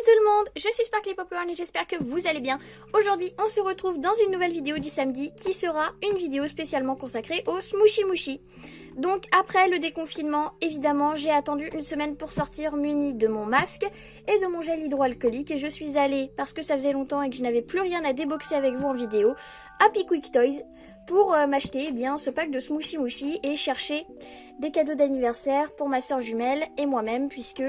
tout le monde, je suis Sparkly Popcorn et j'espère que vous allez bien. Aujourd'hui, on se retrouve dans une nouvelle vidéo du samedi qui sera une vidéo spécialement consacrée au Smooshy Mooshy. Donc après le déconfinement, évidemment, j'ai attendu une semaine pour sortir munie de mon masque et de mon gel hydroalcoolique et je suis allée, parce que ça faisait longtemps et que je n'avais plus rien à déboxer avec vous en vidéo, à Pickwick Toys pour m'acheter ce pack de Smooshy Mooshy et chercher des cadeaux d'anniversaire pour ma soeur jumelle et moi-même puisque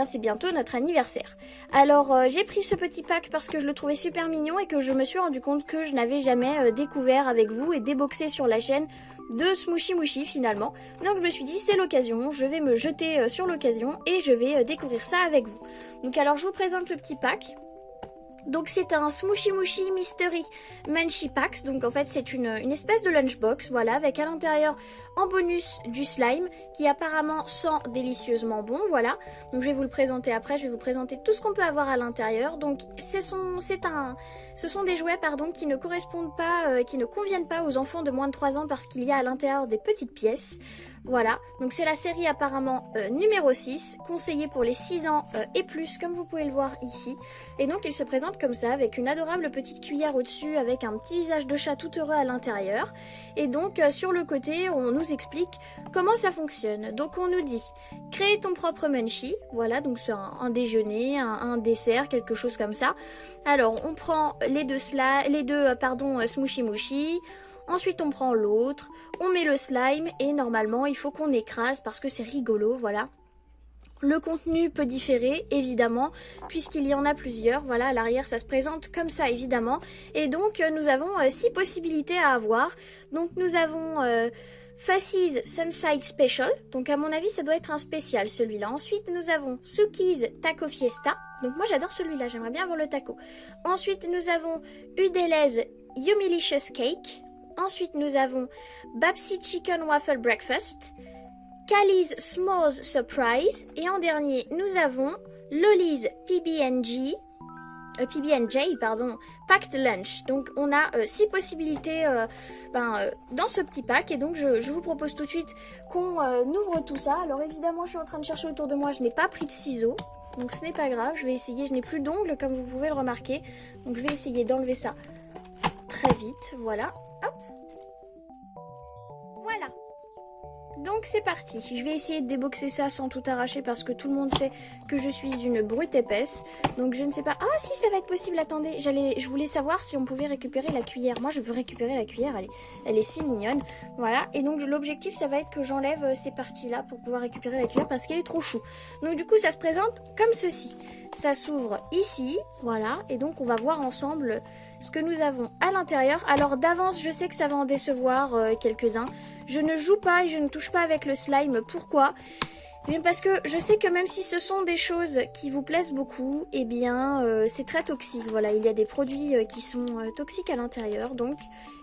c'est bientôt notre anniversaire. Alors j'ai pris ce petit pack parce que je le trouvais super mignon et que je me suis rendu compte que je n'avais jamais découvert avec vous et déboxé sur la chaîne de Smooshy Mooshy finalement. Donc je me suis dit c'est l'occasion, je vais me jeter sur l'occasion et je vais découvrir ça avec vous. Donc alors je vous présente le petit pack. Donc c'est un Smooshy Mooshy Mystery Munchie Packs, donc en fait c'est une espèce de lunchbox, voilà, avec à l'intérieur en bonus du slime qui apparemment sent délicieusement bon, voilà. Donc je vais vous le présenter après, je vais vous présenter tout ce qu'on peut avoir à l'intérieur. Donc ce sont des jouets qui ne correspondent pas, qui ne conviennent pas aux enfants de moins de 3 ans parce qu'il y a à l'intérieur des petites pièces. Voilà, donc c'est la série apparemment numéro 6, conseillée pour les 6 ans et plus, comme vous pouvez le voir ici. Et donc il se présente comme ça, avec une adorable petite cuillère au-dessus, avec un petit visage de chat tout heureux à l'intérieur. Et donc sur le côté, on nous explique comment ça fonctionne. Donc on nous dit, créer ton propre munchie, voilà, donc c'est un déjeuner, un dessert, quelque chose comme ça. Alors on prend les deux Smooshy Mooshy. Ensuite on prend l'autre, on met le slime et normalement il faut qu'on écrase parce que c'est rigolo, voilà. Le contenu peut différer évidemment puisqu'il y en a plusieurs, voilà, à l'arrière ça se présente comme ça évidemment. Et donc nous avons 6 possibilités à avoir. Donc nous avons Fuzzy's Sunside Special, donc à mon avis ça doit être un spécial celui-là. Ensuite nous avons Suki's Taco Fiesta, donc moi j'adore celui-là, j'aimerais bien avoir le taco. Ensuite nous avons Udele's Yumilicious Cake. Ensuite, nous avons Babsy Chicken Waffle Breakfast, Callie's S'mores Surprise, et en dernier, nous avons Lolly's PB&J, Packed Lunch. Donc, on a 6 possibilités dans ce petit pack, et donc je vous propose tout de suite qu'on ouvre tout ça. Alors, évidemment, je suis en train de chercher autour de moi, je n'ai pas pris de ciseaux, donc ce n'est pas grave, je vais essayer, je n'ai plus d'ongles, comme vous pouvez le remarquer, donc je vais essayer d'enlever ça très vite, voilà. Hop. Voilà. Donc c'est parti. Je vais essayer de déboxer ça sans tout arracher parce que tout le monde sait que je suis une brute épaisse. Donc je ne sais pas. Ah si, ça va être possible. Attendez, je voulais savoir si on pouvait récupérer la cuillère. Moi je veux récupérer la cuillère, elle est si mignonne. Voilà. Et donc l'objectif ça va être que j'enlève ces parties là pour pouvoir récupérer la cuillère parce qu'elle est trop chou. Donc du coup ça se présente comme ceci. Ça s'ouvre ici, voilà. Et donc on va voir ensemble ce que nous avons à l'intérieur. Alors d'avance je sais que ça va en décevoir quelques-uns. Je ne joue pas et je ne touche pas avec le slime. Pourquoi ? Parce que je sais que même si ce sont des choses qui vous plaisent beaucoup, eh bien c'est très toxique. Voilà, il y a des produits qui sont toxiques à l'intérieur, donc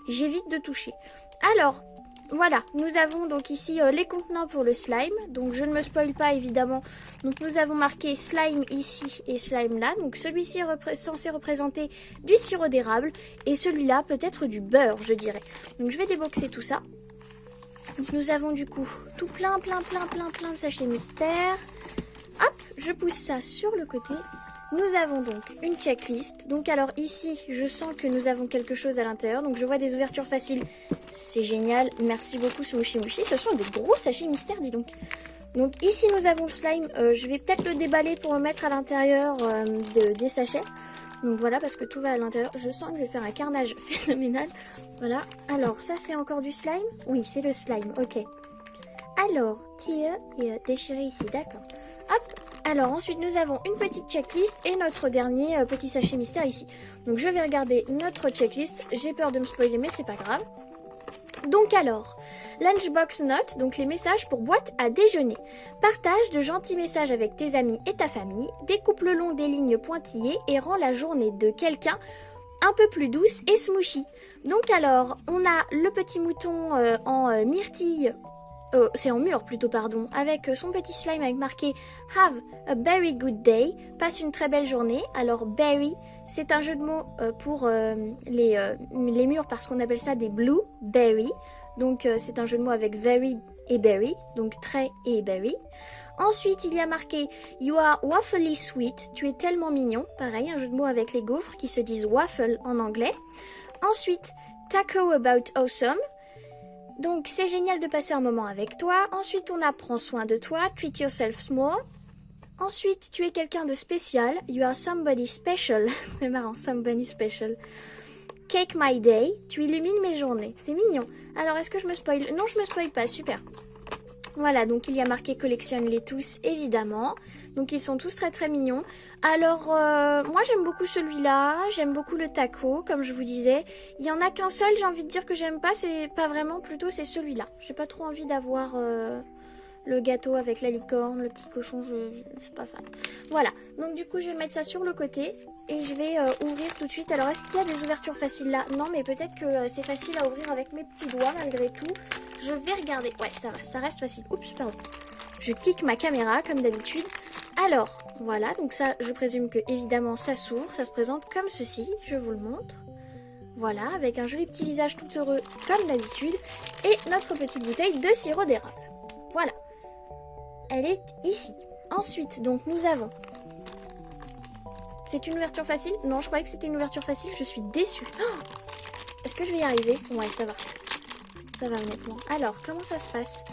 j'évite de toucher. Alors voilà, nous avons donc ici les contenants pour le slime. Donc je ne me spoil pas évidemment. Donc nous avons marqué slime ici et slime là. Donc celui-ci est censé représenter du sirop d'érable et celui-là peut-être du beurre, je dirais. Donc je vais déboxer tout ça. Donc nous avons du coup tout plein de sachets mystères. Hop, je pousse ça sur le côté. Nous avons donc une checklist. Donc alors ici, je sens que nous avons quelque chose à l'intérieur. Donc je vois des ouvertures faciles. C'est génial. Merci beaucoup Smooshy Mooshy. Ce sont des gros sachets mystères, dis donc. Donc ici nous avons le slime. Je vais peut-être le déballer pour le mettre à l'intérieur des sachets. Donc voilà, parce que tout va à l'intérieur. Je sens que je vais faire un carnage phénoménal. Voilà. Alors ça c'est encore du slime? Oui, c'est le slime. Ok. Alors, tire et déchirer ici. D'accord. Hop. Alors ensuite nous avons une petite checklist et notre dernier petit sachet mystère ici. Donc je vais regarder notre checklist. J'ai peur de me spoiler mais c'est pas grave. Donc alors, Lunchbox Note, donc les messages pour boîte à déjeuner. Partage de gentils messages avec tes amis et ta famille. Découpe le long des lignes pointillées et rend la journée de quelqu'un un peu plus douce et smooshy. Donc alors, on a le petit mouton en myrtille. C'est en mûre plutôt, pardon, avec son petit slime avec marqué Have a very good day, passe une très belle journée. Alors berry, c'est un jeu de mots pour les mûres parce qu'on appelle ça des blueberries. Donc c'est un jeu de mots avec very et berry, donc très et berry. Ensuite, il y a marqué You are waffly sweet, tu es tellement mignon. Pareil, un jeu de mots avec les gaufres qui se disent waffle en anglais. Ensuite, Taco about awesome. Donc, c'est génial de passer un moment avec toi. Ensuite, on a prends soin de toi, treat yourself small. Ensuite, tu es quelqu'un de spécial, you are somebody special. C'est marrant, somebody special. Cake my day, tu illumines mes journées. C'est mignon. Alors, est-ce que je me spoil? Non, je me spoil pas, super. Voilà, donc il y a marqué collectionne-les tous, évidemment. Donc ils sont tous très très mignons. Alors, moi j'aime beaucoup celui-là, j'aime beaucoup le taco, comme je vous disais. Il y en a qu'un seul, j'ai envie de dire que j'aime pas, c'est pas vraiment, plutôt c'est celui-là. J'ai pas trop envie d'avoir le gâteau avec la licorne, le petit cochon, c'est pas ça. Voilà, donc du coup je vais mettre ça sur le côté. Et je vais ouvrir tout de suite. Alors, est-ce qu'il y a des ouvertures faciles là? Non, mais peut-être que c'est facile à ouvrir avec mes petits doigts malgré tout. Je vais regarder. Ouais, ça va, ça reste facile. Oups, pardon. Je kick ma caméra comme d'habitude. Alors, voilà. Donc ça, je présume que évidemment, ça s'ouvre. Ça se présente comme ceci. Je vous le montre. Voilà, avec un joli petit visage tout heureux comme d'habitude. Et notre petite bouteille de sirop d'érable. Voilà. Elle est ici. Ensuite, donc, nous avons... C'est une ouverture facile? Non, je croyais que c'était une ouverture facile. Je suis déçue. Oh, est-ce que je vais y arriver? Ouais, ça va. Ça va, honnêtement. Alors, comment ça se passe?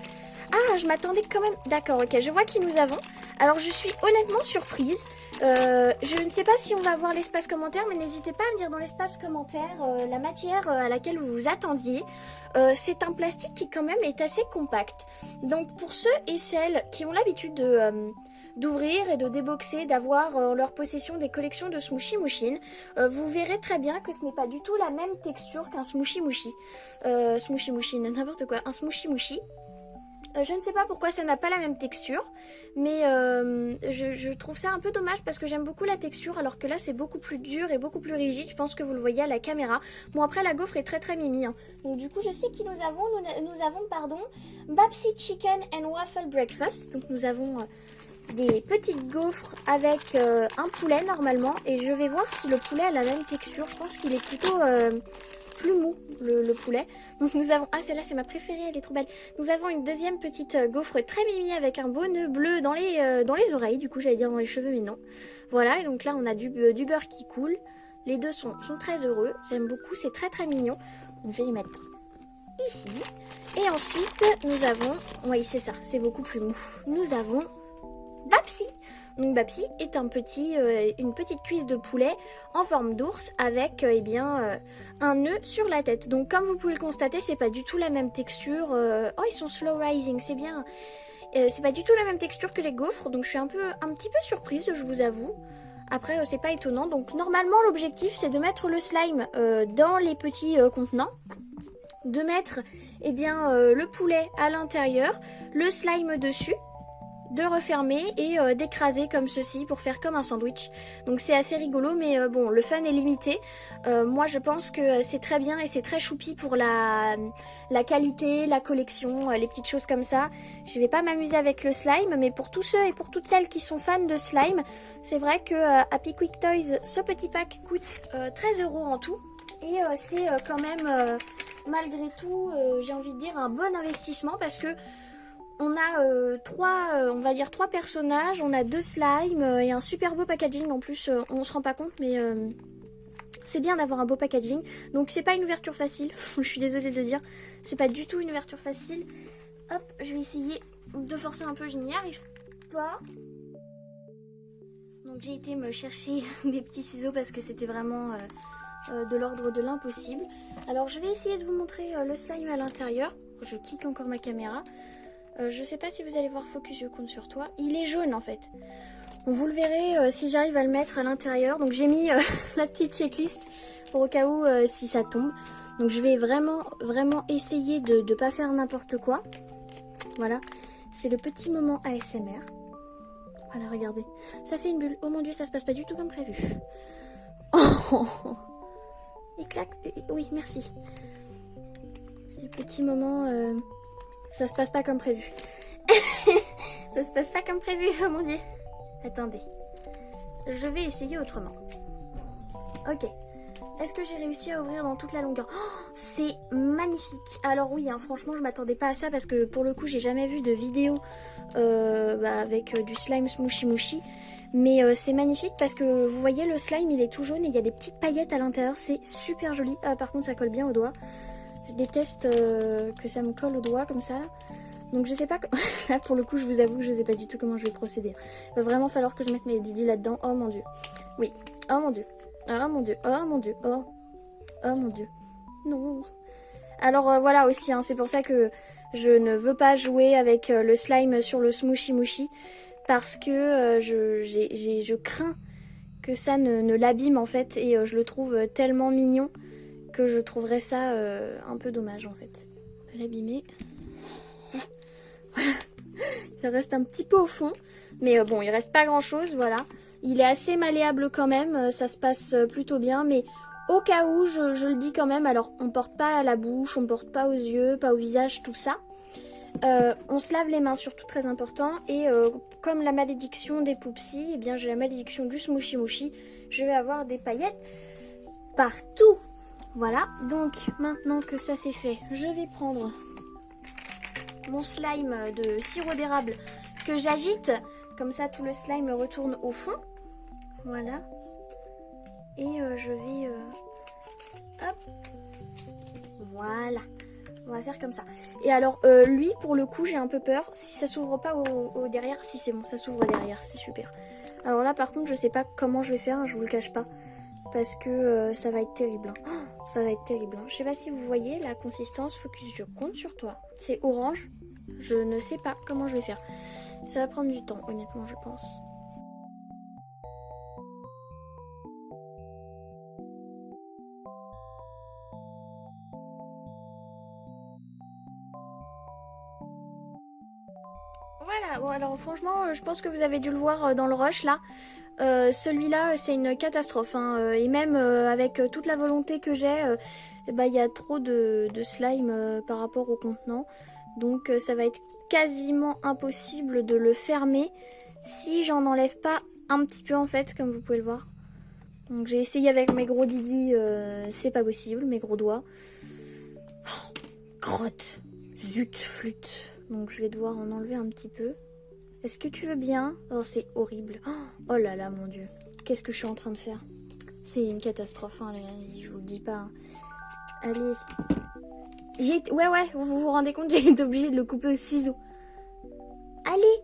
Ah, je m'attendais quand même... D'accord, ok. Je vois qui nous avons. Alors, je suis honnêtement surprise. Je ne sais pas si on va voir l'espace commentaire, mais n'hésitez pas à me dire dans l'espace commentaire la matière à laquelle vous vous attendiez. C'est un plastique qui, quand même, est assez compact. Donc, pour ceux et celles qui ont l'habitude d'ouvrir et de déboxer, d'avoir en leur possession des collections de Smooshy Moushin, vous verrez très bien que ce n'est pas du tout la même texture qu'un Smooshy Moushy. Smooshy Moushin, n'importe quoi, un Smooshy Moushy. Je ne sais pas pourquoi ça n'a pas la même texture, mais je trouve ça un peu dommage parce que j'aime beaucoup la texture, alors que là c'est beaucoup plus dur et beaucoup plus rigide. Je pense que vous le voyez à la caméra. Bon, après la gaufre est très très mimi, hein. Donc du coup je sais qui nous avons. Nous avons, pardon, Babsy Chicken and Waffle Breakfast. Donc nous avons... des petites gaufres avec un poulet normalement, et je vais voir si le poulet a la même texture. Je pense qu'il est plutôt plus mou, le poulet. Donc nous avons, ah celle-là c'est ma préférée, elle est trop belle. Nous avons une deuxième petite gaufre très mimi avec un beau nœud bleu dans les oreilles, du coup j'allais dire dans les cheveux mais non. Voilà, et donc là on a du beurre qui coule. Les deux sont très heureux, j'aime beaucoup, c'est très très mignon. Donc je vais les mettre ici. Et ensuite nous avons, oui c'est ça, c'est beaucoup plus mou. Nous avons Babsy. Donc Babsy est une petite cuisse de poulet en forme d'ours avec un nœud sur la tête. Donc comme vous pouvez le constater, c'est pas du tout la même texture. Oh, ils sont slow rising, c'est bien. C'est pas du tout la même texture que les gaufres, donc je suis un petit peu surprise, je vous avoue. Après, c'est pas étonnant. Donc normalement, l'objectif c'est de mettre le slime dans les petits contenants, de mettre le poulet à l'intérieur, le slime dessus, de refermer et d'écraser comme ceci pour faire comme un sandwich. Donc c'est assez rigolo, mais bon, le fun est limité. Moi je pense que c'est très bien et c'est très choupi pour la qualité, la collection, les petites choses comme ça. Je vais pas m'amuser avec le slime, mais pour tous ceux et pour toutes celles qui sont fans de slime, c'est vrai que Happy Quick Toys, ce petit pack coûte 13 € en tout. Et c'est quand même, malgré tout, j'ai envie de dire un bon investissement, parce que on a trois personnages, on a 2 slimes et un super beau packaging en plus. On se rend pas compte, mais c'est bien d'avoir un beau packaging. Donc c'est pas une ouverture facile, je suis désolée de le dire. C'est pas du tout une ouverture facile. Hop, je vais essayer de forcer un peu, je n'y arrive pas. Donc j'ai été me chercher des petits ciseaux parce que c'était vraiment de l'ordre de l'impossible. Alors je vais essayer de vous montrer le slime à l'intérieur. Je kick encore ma caméra. Je sais pas si vous allez voir focus, je compte sur toi. Il est jaune en fait. Vous le verrez si j'arrive à le mettre à l'intérieur. Donc j'ai mis la petite checklist pour au cas où si ça tombe. Donc je vais vraiment essayer de ne pas faire n'importe quoi. Voilà. C'est le petit moment ASMR. Voilà, regardez. Ça fait une bulle. Oh mon dieu, ça se passe pas du tout comme prévu. Oh. Et clac. Oui, merci. C'est le petit moment... Ça se passe pas comme prévu. Ça se passe pas comme prévu, oh mon dieu. Attendez. Je vais essayer autrement. Ok. Est-ce que j'ai réussi à ouvrir dans toute la longueur? C'est magnifique. Alors oui, hein, franchement, je m'attendais pas à ça parce que pour le coup, j'ai jamais vu de vidéo avec du slime smooshy moushy. Mais c'est magnifique parce que vous voyez, le slime, il est tout jaune et il y a des petites paillettes à l'intérieur. C'est super joli. Ah, par contre, ça colle bien au doigt. Je déteste que ça me colle au doigt comme ça. Là. Donc je sais pas, là pour le coup je vous avoue que je sais pas du tout comment je vais procéder. Il va vraiment falloir que je mette mes Didi là-dedans. Oh mon dieu. Oui. Oh mon dieu. Oh mon dieu. Oh mon dieu. Oh. Oh mon dieu. Non. Alors voilà aussi, hein, c'est pour ça que je ne veux pas jouer avec le slime sur le smooshy moushy. Parce que je crains que ça ne l'abîme en fait. Et je le trouve tellement mignon que je trouverais ça un peu dommage en fait. De l'abîmer. Voilà. Il reste un petit peu au fond. Mais bon, il reste pas grand chose, voilà. Il est assez malléable quand même. Ça se passe plutôt bien. Mais au cas où, je le dis quand même. Alors, on porte pas à la bouche, on porte pas aux yeux, pas au visage, tout ça. On se lave les mains, surtout très important. Et comme la malédiction des Poupsies, eh bien j'ai la malédiction du smooshy moushy. Je vais avoir des paillettes partout. Voilà, donc maintenant que ça c'est fait, je vais prendre mon slime de sirop d'érable que j'agite. Comme ça tout le slime retourne au fond. Voilà. Et je vais... hop. Voilà. On va faire comme ça. Et alors lui pour le coup j'ai un peu peur. Si ça s'ouvre pas au derrière. Si c'est bon, ça s'ouvre derrière, c'est super. Alors là par contre je sais pas comment je vais faire, hein, je vous le cache pas. Parce que ça va être terrible. Hein. Oh, ça va être terrible. Hein. Je sais pas si vous voyez la consistance. Focus, je compte sur toi. C'est orange. Je ne sais pas comment je vais faire. Ça va prendre du temps, honnêtement, je pense. Voilà, bon alors franchement, je pense que vous avez dû le voir dans le rush là. Celui-là, c'est une catastrophe. Hein. Et même avec toute la volonté que j'ai, il y a trop de slime par rapport au contenant. Donc ça va être quasiment impossible de le fermer si j'en enlève pas un petit peu en fait, comme vous pouvez le voir. Donc j'ai essayé avec mes gros Didi, c'est pas possible, mes gros doigts. Oh, crotte, zut, flûte. Donc je vais devoir en enlever un petit peu. Est-ce que tu veux bien? Oh, c'est horrible. Oh là là, mon dieu. Qu'est-ce que je suis en train de faire? C'est une catastrophe, hein, je vous le dis pas. Hein. Allez. Ouais, vous vous rendez compte, j'ai été obligée de le couper au ciseau. Allez.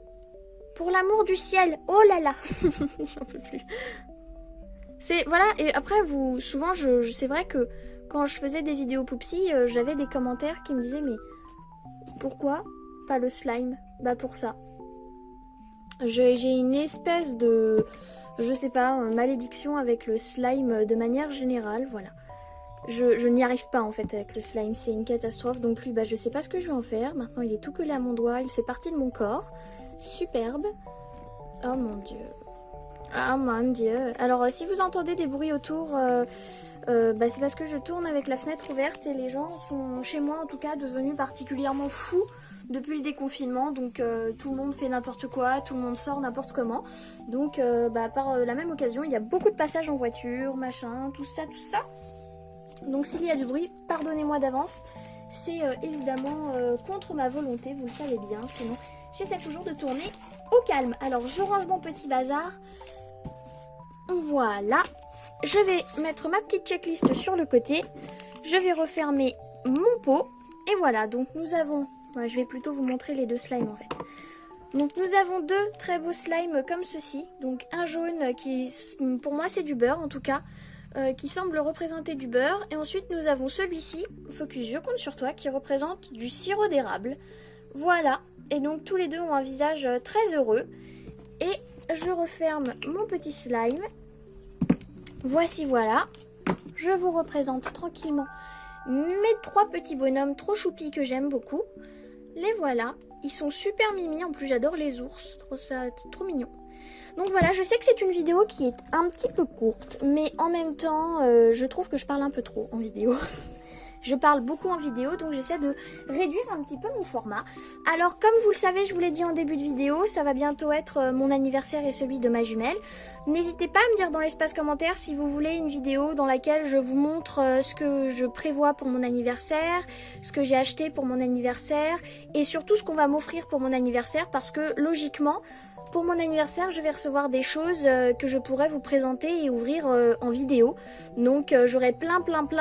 Pour l'amour du ciel. Oh là là. J'en peux plus. C'est, voilà, et après, souvent, c'est vrai que quand je faisais des vidéos Poupsies, j'avais des commentaires qui me disaient, mais pourquoi pas le slime? Bah pour ça. J'ai une espèce de, je sais pas, malédiction avec le slime de manière générale, voilà. Je n'y arrive pas en fait avec le slime, c'est une catastrophe. Donc lui, je sais pas ce que je vais en faire. Maintenant il est tout collé à mon doigt, il fait partie de mon corps. Superbe. Oh mon dieu. Oh mon dieu. Alors si vous entendez des bruits autour, c'est parce que je tourne avec la fenêtre ouverte et les gens sont, chez moi en tout cas, devenus particulièrement fous depuis le déconfinement. Donc tout le monde fait n'importe quoi, tout le monde sort n'importe comment. Donc par la même occasion, il y a beaucoup de passages en voiture, machin, tout ça. Donc s'il y a du bruit, pardonnez-moi d'avance. C'est évidemment contre ma volonté, vous le savez bien. Sinon, j'essaie toujours de tourner au calme. Alors je range mon petit bazar. Voilà. Je vais mettre ma petite checklist sur le côté. Je vais refermer mon pot. Et voilà, donc nous avons... je vais plutôt vous montrer les deux slimes en fait. Donc nous avons deux très beaux slimes comme ceci. Donc un jaune qui, pour moi c'est du beurre en tout cas, qui semble représenter du beurre. Et ensuite nous avons celui-ci, Focus, je compte sur toi, qui représente du sirop d'érable. Voilà, et donc tous les deux ont un visage très heureux. Et je referme mon petit slime. Voici, voilà. Je vous représente tranquillement mes trois petits bonhommes trop choupis que j'aime beaucoup. Les voilà. Ils sont super mimi. En plus, j'adore les ours. Trop mignon. Donc voilà, je sais que c'est une vidéo qui est un petit peu courte. Mais en même temps, je trouve que je parle un peu trop en vidéo. je parle beaucoup en vidéo, donc j'essaie de réduire un petit peu mon format. Alors comme vous le savez, je vous l'ai dit en début de vidéo, ça va bientôt être mon anniversaire et celui de ma jumelle. N'hésitez pas à me dire dans l'espace commentaire si vous voulez une vidéo dans laquelle je vous montre ce que je prévois pour mon anniversaire, ce que j'ai acheté pour mon anniversaire et surtout ce qu'on va m'offrir pour mon anniversaire, parce que logiquement, pour mon anniversaire, je vais recevoir des choses que je pourrais vous présenter et ouvrir en vidéo. Donc j'aurai plein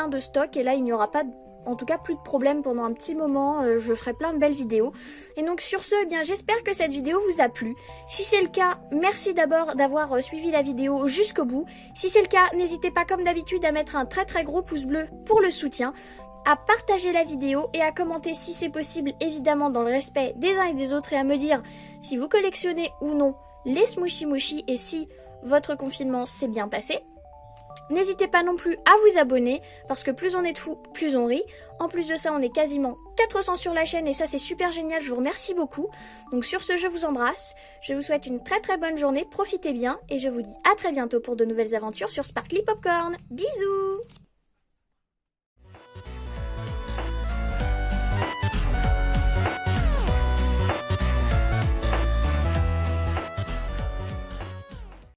de stocks et là il n'y aura pas en tout cas plus de problème pendant un petit moment, je ferai plein de belles vidéos. Et donc sur ce, eh bien j'espère que cette vidéo vous a plu. Si c'est le cas, merci d'abord d'avoir suivi la vidéo jusqu'au bout. Si c'est le cas, n'hésitez pas comme d'habitude à mettre un très gros pouce bleu pour le soutien, à partager la vidéo et à commenter si c'est possible, évidemment dans le respect des uns et des autres, et à me dire si vous collectionnez ou non les Smooshy et si votre confinement s'est bien passé. N'hésitez pas non plus à vous abonner, parce que plus on est de fous, plus on rit. En plus de ça, on est quasiment 400 sur la chaîne et ça c'est super génial, je vous remercie beaucoup. Donc sur ce, je vous embrasse, je vous souhaite une très bonne journée, profitez bien et je vous dis à très bientôt pour de nouvelles aventures sur Sparkly Popcorn. Bisous!